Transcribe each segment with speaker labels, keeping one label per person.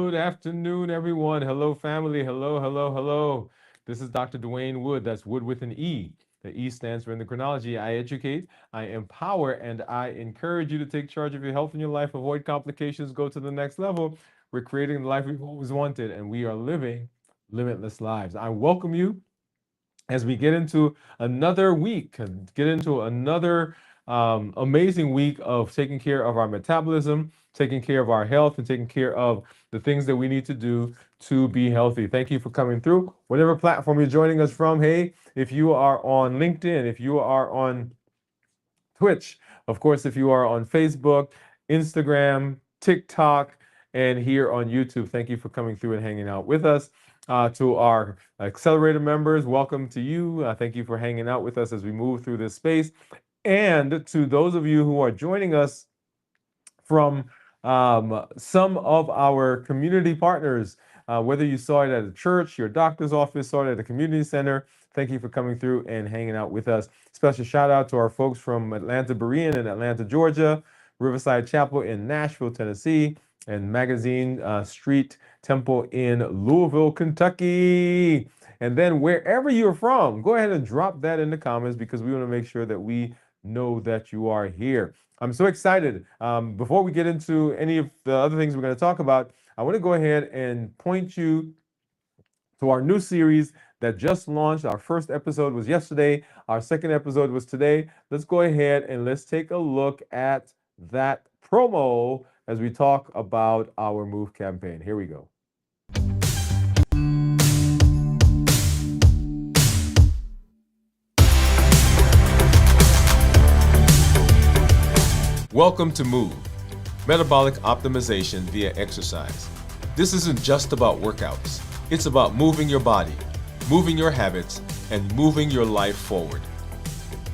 Speaker 1: Good afternoon, everyone. Hello, family. Hello, hello, hello. This is Dr. Dwain Woode. That's Wood with an E. The E stands for endocrinology. I educate, I empower, and I encourage you to take charge of your health and your life, avoid complications, go to the next level. We're creating the life we've always wanted, and we are living limitless lives. I welcome you as we get into another week, get into another amazing week of taking care of our metabolism, taking care of our health, and taking care of the things that we need to do to be healthy. Thank you for coming through. Whatever platform you're joining us from, hey, if you are on LinkedIn, if you are on Twitch, of course, if you are on Facebook, Instagram, TikTok, and here on YouTube, thank you for coming through and hanging out with us. To our accelerator members, welcome to you. Thank you for hanging out with us as we move through this space. And to those of you who are joining us from some of our community partners, whether you saw it at a church, your doctor's office, saw it at a community center, thank you for coming through and hanging out with us. Special shout out to our folks from Atlanta Berean in Atlanta, Georgia, Riverside Chapel in Nashville, Tennessee, and Magazine Street Temple in Louisville, Kentucky. And then wherever you're from, go ahead and drop that in the comments because we want to make sure that we know that you are here. I'm so excited. Before we get into any of the other things we're going to talk about, I want to go ahead and point you to our new series that just launched. Our first episode was yesterday. Our second episode was today. Let's go ahead and let's take a look at that promo as we talk about our Move campaign. Here we go. Welcome to Move, metabolic optimization via exercise. This isn't just about workouts. It's about moving your body, moving your habits, and moving your life forward.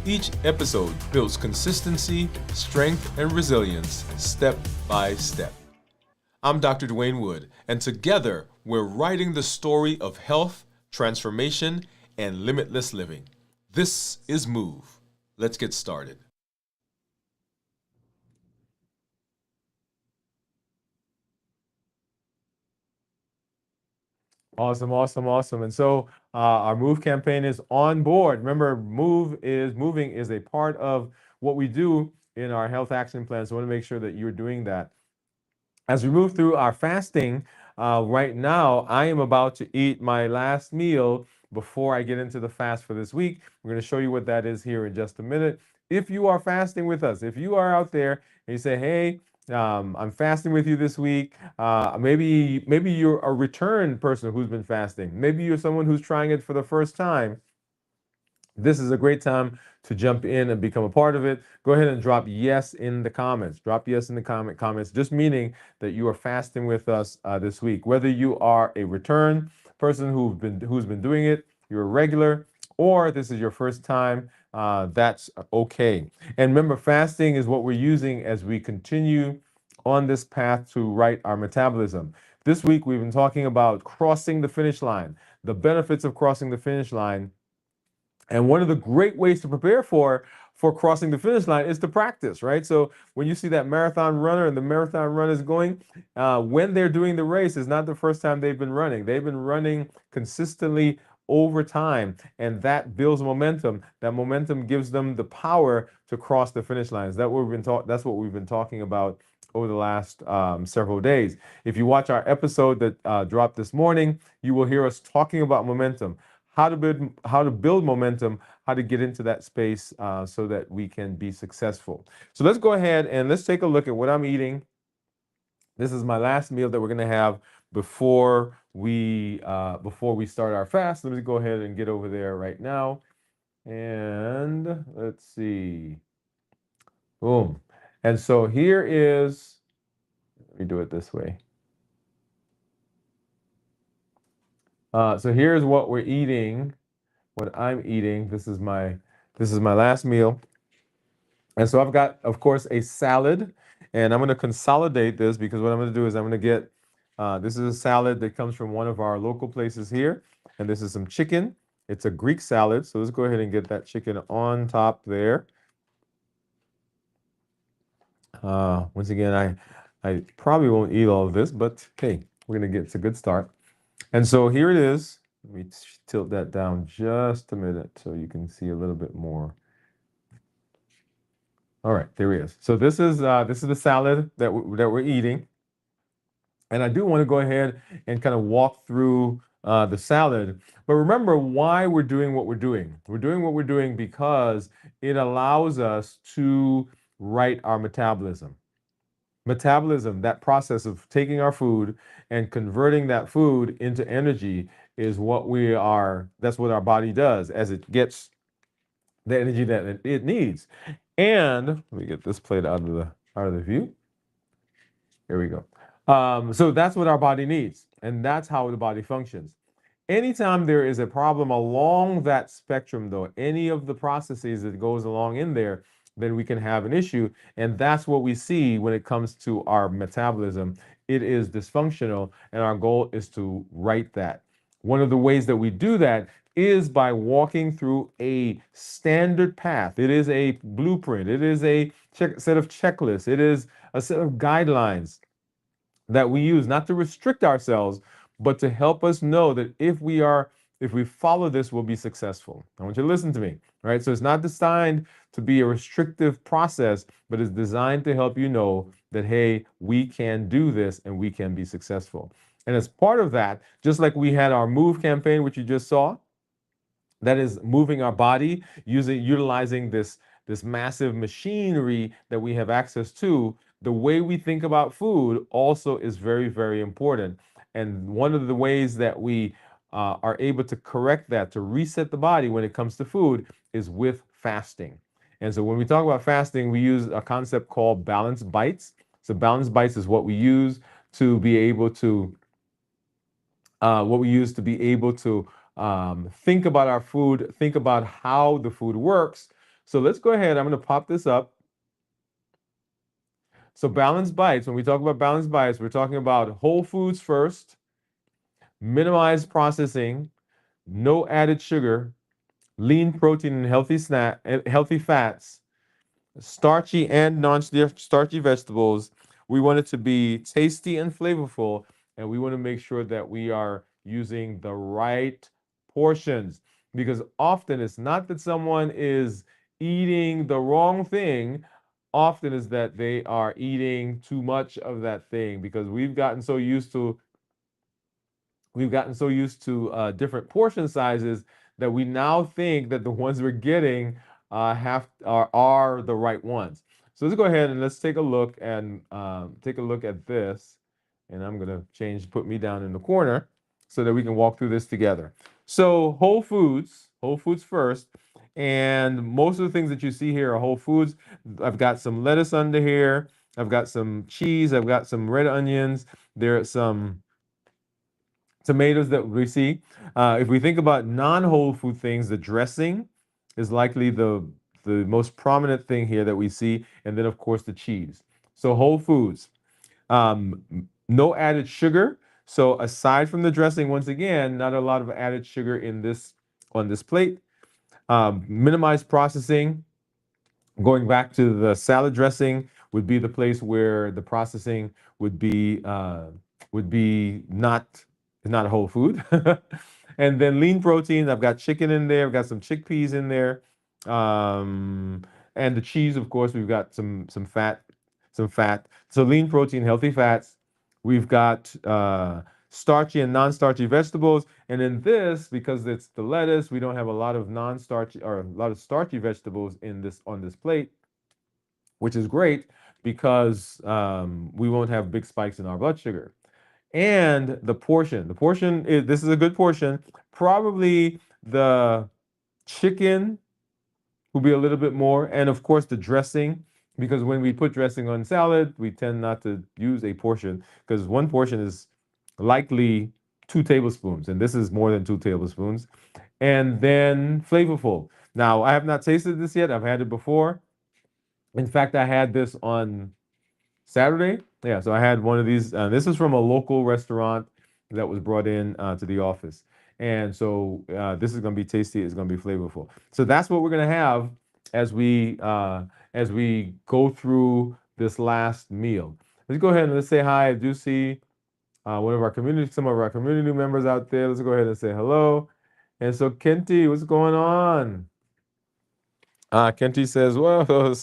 Speaker 1: Each episode builds consistency, strength, and resilience step by step. I'm Dr. Dwain Woode, and together we're writing the story of health, transformation, and limitless living. This is Move. Let's get started. Awesome, awesome, awesome. And so our Move campaign is on board. Remember, moving is a part of what we do in our health action plan. So I want to make sure that you're doing that. As we move through our fasting, right now, I am about to eat my last meal before I get into the fast for this week. We're going to show you what that is here in just a minute. If you are fasting with us, if you are out there and you say, hey, I'm fasting with you this week. Maybe you're a return person who's been fasting. Maybe you're someone who's trying it for the first time. This is a great time to jump in and become a part of it. Go ahead and drop yes in the comments. Drop yes in the comments, just meaning that you are fasting with us this week. Whether you are a return person who's been doing it, you're a regular, or this is your first time, that's okay. And remember, fasting is what we're using as we continue on this path to right our metabolism. This week, we've been talking about crossing the finish line, the benefits of crossing the finish line. And one of the great ways to prepare for crossing the finish line is to practice, right? So when you see that marathon runner and the marathon run is going, when they're doing the race, is not the first time they've been running. They've been running consistently over time, and that builds momentum. That momentum gives them the power to cross the finish lines. That's what we've been talking about over the last several days. If you watch our episode that dropped this morning, you will hear us talking about momentum, how to build momentum, how to get into that space so that we can be successful. So let's go ahead and let's take a look at what I'm eating. This is my last meal that we're going to have before we start our fast. Let me go ahead and get over there right now. And let's see. Boom. And so here is, let me do it this way. So here's what we're eating, what I'm eating. This is my last meal. And so I've got, of course, a salad, and I'm going to consolidate this because what I'm going to do is I'm going to get, this is a salad that comes from one of our local places here, and this is some chicken. It's a Greek salad, so let's go ahead and get that chicken on top there. Once again, I probably won't eat all of this, but hey, We're going to get, it's a good start. And so here it is. Let me tilt that down just a minute so you can see a little bit more. All right, there he is. So this is the salad that we're eating. And I do want to go ahead and kind of walk through the salad. But remember why we're doing what we're doing. We're doing what we're doing because it allows us to right our metabolism. Metabolism, that process of taking our food and converting that food into energy is what we are, that's what our body does as it gets the energy that it needs. And let me get this plate out of the view. Here we go. So that's what our body needs, and that's how the body functions. Anytime there is a problem along that spectrum, though, any of the processes that goes along in there, then we can have an issue. And that's what we see when it comes to our metabolism. It is dysfunctional, and our goal is to right that. One of the ways that we do that is by walking through a standard path. It is a blueprint. It is a set of checklists. It is a set of guidelines that we use not to restrict ourselves, but to help us know that if we follow this, we'll be successful. I want you to listen to me, right? So it's not designed to be a restrictive process, but it's designed to help you know that, hey, we can do this and we can be successful. And as part of that, just like we had our Move campaign, which you just saw, that is moving our body utilizing this massive machinery that we have access to. The way we think about food also is very, very important. And one of the ways that we are able to correct that, to reset the body when it comes to food, is with fasting. And so when we talk about fasting, we use a concept called balanced bites. So balanced bites is what we use to be able to think about our food, think about how the food works. So let's go ahead. I'm going to pop this up. So balanced bites, when we talk about balanced bites, we're talking about whole foods first, minimized processing, no added sugar, lean protein and healthy fats, starchy and non-starchy vegetables. We want it to be tasty and flavorful, and we want to make sure that we are using the right portions, because often it's not that someone is eating the wrong thing. Often is that they are eating too much of that thing, because we've gotten so used to different portion sizes that we now think that the ones we're getting are the right ones. So let's go ahead and let's take a look and take a look at this. And I'm gonna put me down in the corner so that we can walk through this together. So whole foods first. And most of the things that you see here are whole foods. I've got some lettuce under here. I've got some cheese. I've got some red onions. There are some tomatoes that we see. If we think about non-whole food things, the dressing is likely the most prominent thing here that we see, and then of course the cheese. So whole foods, no added sugar. So aside from the dressing, once again, not a lot of added sugar on this plate. Minimized processing. Going back to the salad dressing would be the place where the processing would be not a whole food. And then lean protein, I've got chicken in there, I've got some chickpeas in there. And the cheese, of course, we've got some fat. So lean protein, healthy fats. We've got starchy and non-starchy vegetables. And in this, because it's the lettuce, we don't have a lot of non-starchy or a lot of starchy vegetables on this plate, which is great because we won't have big spikes in our blood sugar. And the portion. This is a good portion. Probably the chicken will be a little bit more, and of course the dressing, because when we put dressing on salad, we tend not to use a portion because one portion is likely 2 tablespoons, and this is more than 2 tablespoons. And then flavorful. Now, I have not tasted this yet. I've had it before. In fact, I had this on Saturday. Yeah, so I had one of these. This is from a local restaurant that was brought in to the office. And so this is going to be tasty. It's going to be flavorful. So that's what we're going to have as we go through this last meal. Let's go ahead and let's say hi. I do see some of our community members out there. Let's go ahead and say hello. And so, Kenti, what's going on? Kenti says, "Whoa,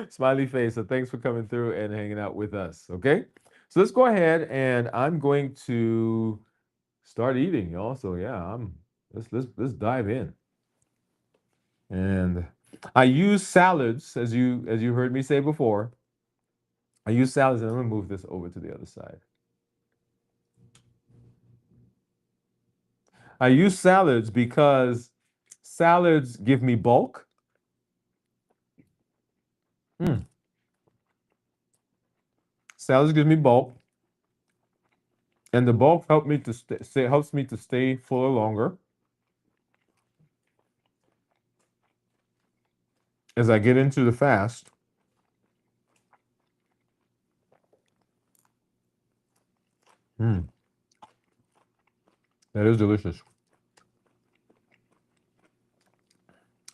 Speaker 1: smiley face." So thanks for coming through and hanging out with us. Okay, so let's go ahead and I'm going to start eating, y'all. So yeah, let's dive in. And I use salads, as you heard me say before. I use salads, and I'm gonna move this over to the other side. I use salads because salads give me bulk. Mm. Salads give me bulk, and the bulk helps me to stay fuller longer as I get into the fast. Mm. That is delicious.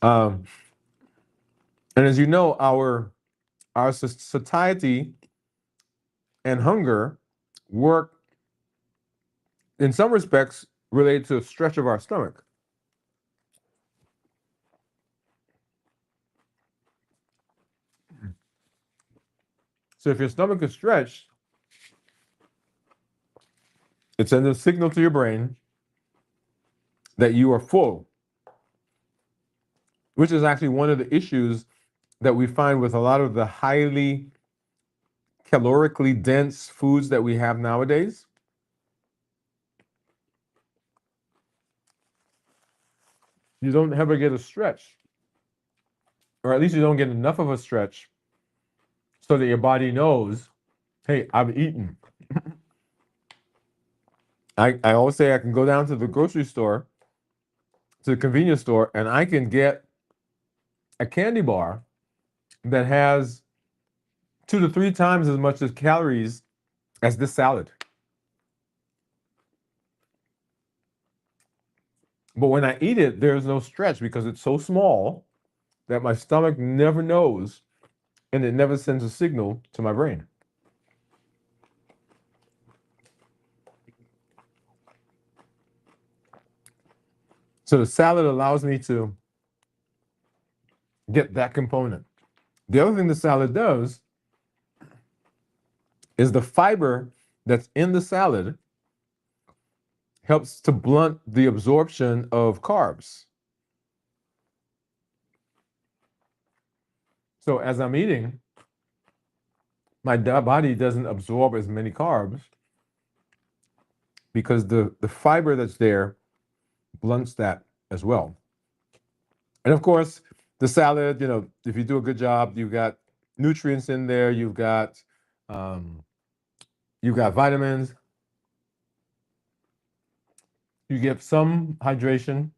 Speaker 1: Um, and as you know, our satiety and hunger work in some respects related to a stretch of our stomach. So if your stomach is stretched, it sends a signal to your brain that you are full, which is actually one of the issues that we find with a lot of the highly calorically dense foods that we have nowadays. You don't ever get a stretch, or at least you don't get enough of a stretch so that your body knows, hey, I've eaten. I always say I can go down to the grocery store, to the convenience store, and I can get a candy bar that has 2 to 3 times as much as calories as this salad. But when I eat it, there's no stretch because it's so small that my stomach never knows and it never sends a signal to my brain. So the salad allows me to get that component. The other thing the salad does is the fiber that's in the salad helps to blunt the absorption of carbs. So as I'm eating, my body doesn't absorb as many carbs because the fiber that's there blunts that as well. And of course, the salad, if you do a good job, you've got nutrients in there, um, you've got vitamins, you get some hydration.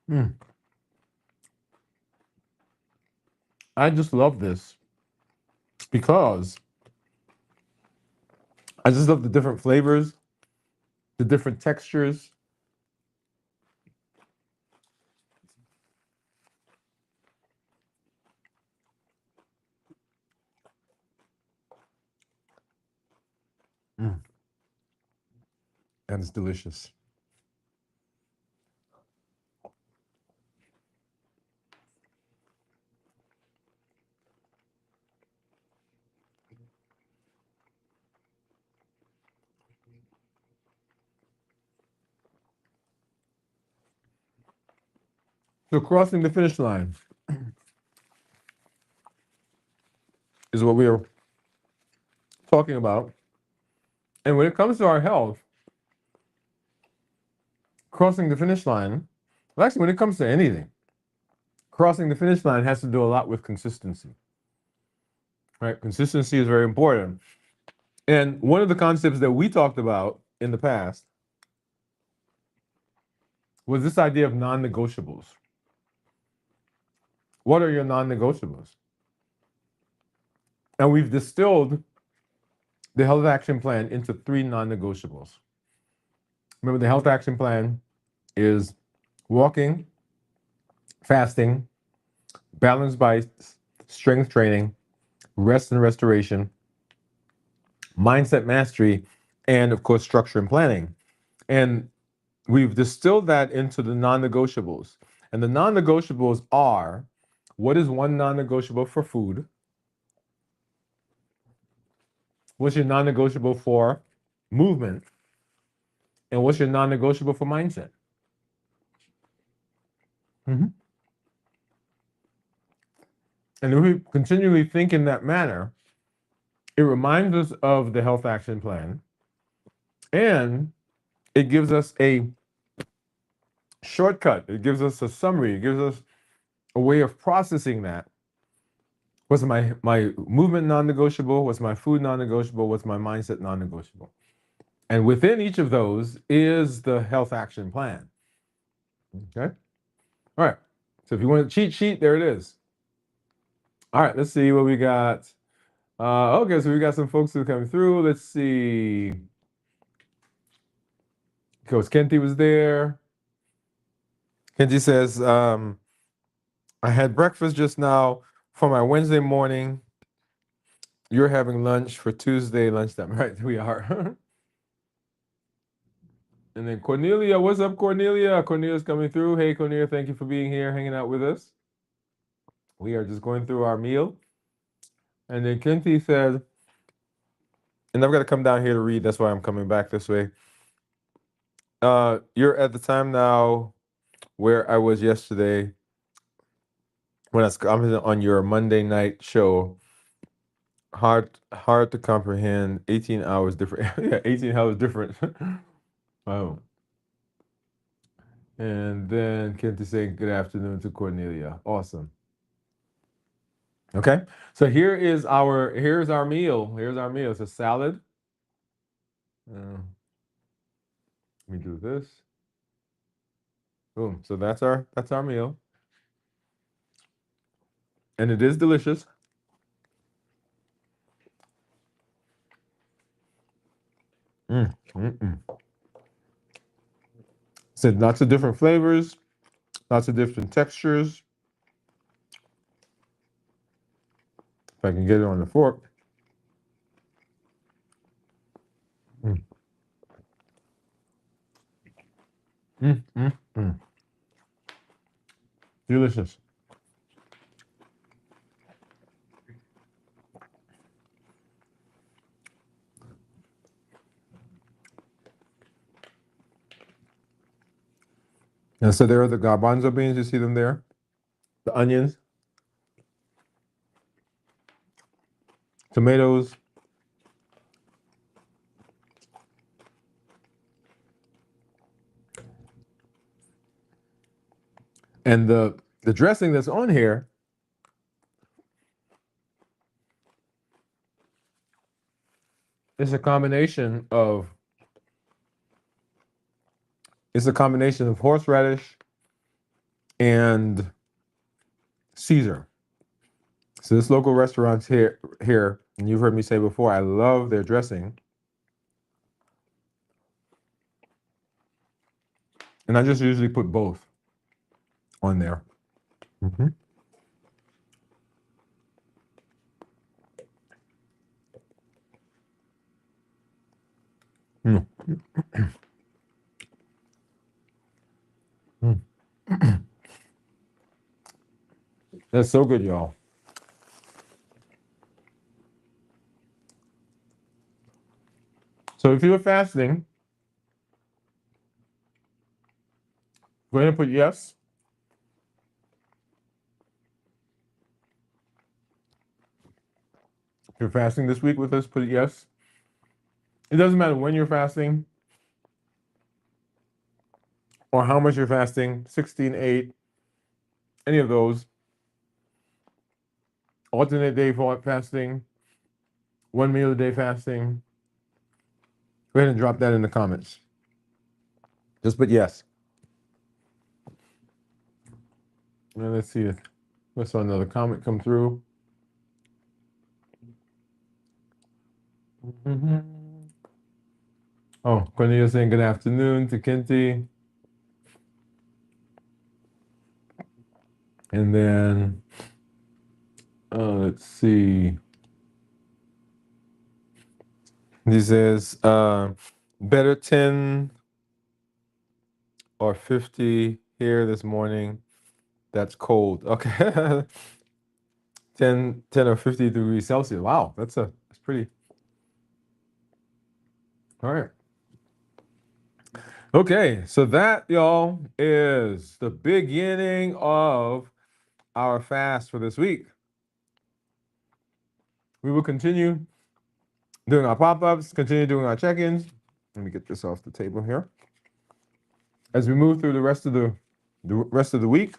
Speaker 1: Mm. I just love this because I just love the different flavors, the different textures. Mm. And it's delicious. So crossing the finish line is what we are talking about. And when it comes to our health, crossing the finish line, well, actually, when it comes to anything, crossing the finish line has to do a lot with consistency. Right? Consistency is very important. And one of the concepts that we talked about in the past was this idea of non-negotiables. What are your non-negotiables? And we've distilled the health action plan into 3 non-negotiables. Remember, the health action plan is walking, fasting, balance by strength training, rest and restoration, mindset mastery, and of course, structure and planning. And we've distilled that into the non-negotiables. And the non-negotiables are, what is one non-negotiable for food? What's your non-negotiable for movement? And what's your non-negotiable for mindset? Mm-hmm. And if we continually think in that manner, it reminds us of the health action plan, and it gives us a shortcut. It gives us a summary. It gives us a way of processing that. What's my movement non-negotiable? What's my food non-negotiable? What's my mindset non-negotiable? And within each of those is the health action plan. Okay. All right. So if you want a cheat sheet, there it is. All right. Let's see what we got. Okay, so we got some folks who are coming through. Let's see. Coach Kenty was there. Kenty says, I had breakfast just now for my Wednesday morning. You're having lunch for Tuesday lunchtime. Right, we are. And then Cornelia, what's up, Cornelia? Cornelia's coming through. Hey, Cornelia, thank you for being here, hanging out with us. We are just going through our meal. And then Kenty said, and I've got to come down here to read. That's why I'm coming back this way. You're at the time now where I was yesterday when I was commenting on your Monday night show. Hard to comprehend. 18 hours different. Yeah, 18 hours different. Oh. And then Kenty saying good afternoon to Cornelia. Awesome. Okay. So here's our meal. Here's our meal. It's a salad. Let me do this. Boom. So that's our meal. And it is delicious. So lots of different flavors, lots of different textures. If I can get it on the fork. Mm. Mm, mm, mm. Delicious. And so there are the garbanzo beans. You see them there? The onions, tomatoes, and the dressing that's on here is a combination of horseradish and Caesar. So this local restaurant's here, and you've heard me say before, I love their dressing. And I just usually put both on there. Mm-hmm. Mm. Mm. That's so good, y'all. So if you're fasting, go ahead and put yes. If you're fasting this week with us, put yes. It doesn't matter when you're fasting or how much you're fasting, 16, 8, any of those. Alternate day fasting, one meal a day fasting. Go ahead and drop that in the comments. Just put yes. And let's see if I saw another comment come through. Mm-hmm. Oh, Cornelia saying good afternoon to Kenty. And then let's see. He says, better 10 or 50 here this morning. That's cold. Okay. 10 or 50 degrees Celsius. Wow, that's pretty. All right. Okay, so that, y'all, is the beginning of our fast for this week. We will continue doing our pop-ups, continue doing our check-ins. Let me get this off the table here. As we move through the rest of the week.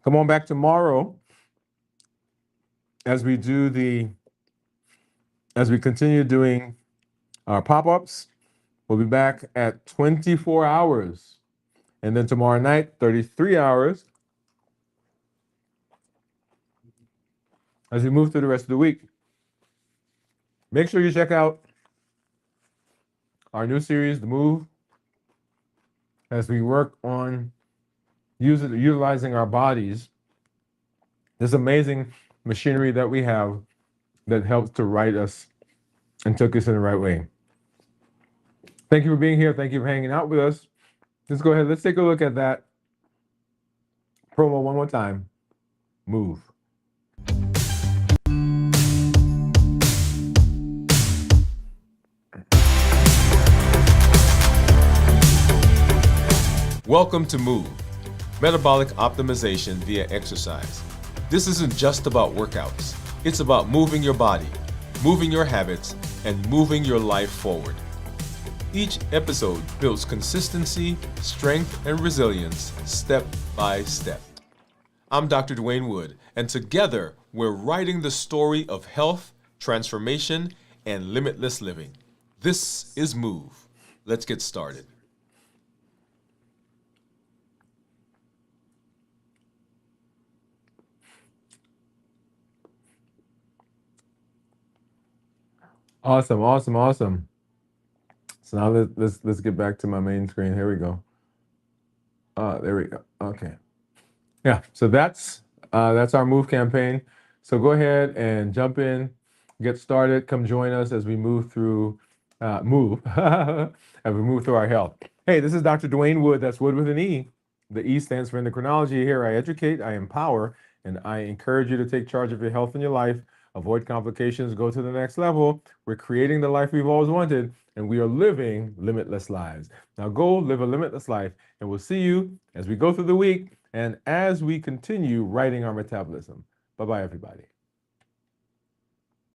Speaker 1: Come on back tomorrow as we continue doing our pop-ups. We'll be back at 24 hours. And then tomorrow night, 33 hours. As we move through the rest of the week. Make sure you check out our new series, The Move, as we work on utilizing our bodies, this amazing machinery that we have that helps to right us and took us in the right way. Thank you for being here. Thank you for hanging out with us. Let's go ahead. Let's take a look at that promo one more time. Move.
Speaker 2: Welcome to Move, metabolic optimization via exercise. This isn't just about workouts. It's about moving your body, moving your habits, and moving your life forward. Each episode builds consistency, strength, and resilience step by step. I'm Dr. Dwain Woode, and together we're writing the story of health, transformation, and limitless living. This is Move. Let's get started.
Speaker 1: Awesome. So now let's get back to my main screen. Here we go. There we go. Okay. Yeah. So that's our Move campaign. So go ahead and jump in, get started. Come join us as we move through as we move through our health. Hey, this is Dr. Dwain Woode. That's Wood with an E. The E stands for endocrinology. Here I educate, I empower, and I encourage you to take charge of your health and your life. Avoid complications, go to the next level. We're creating the life we've always wanted, and we are living limitless lives. Now go live a limitless life, and we'll see you as we go through the week and as we continue writing our metabolism. Bye-bye, everybody.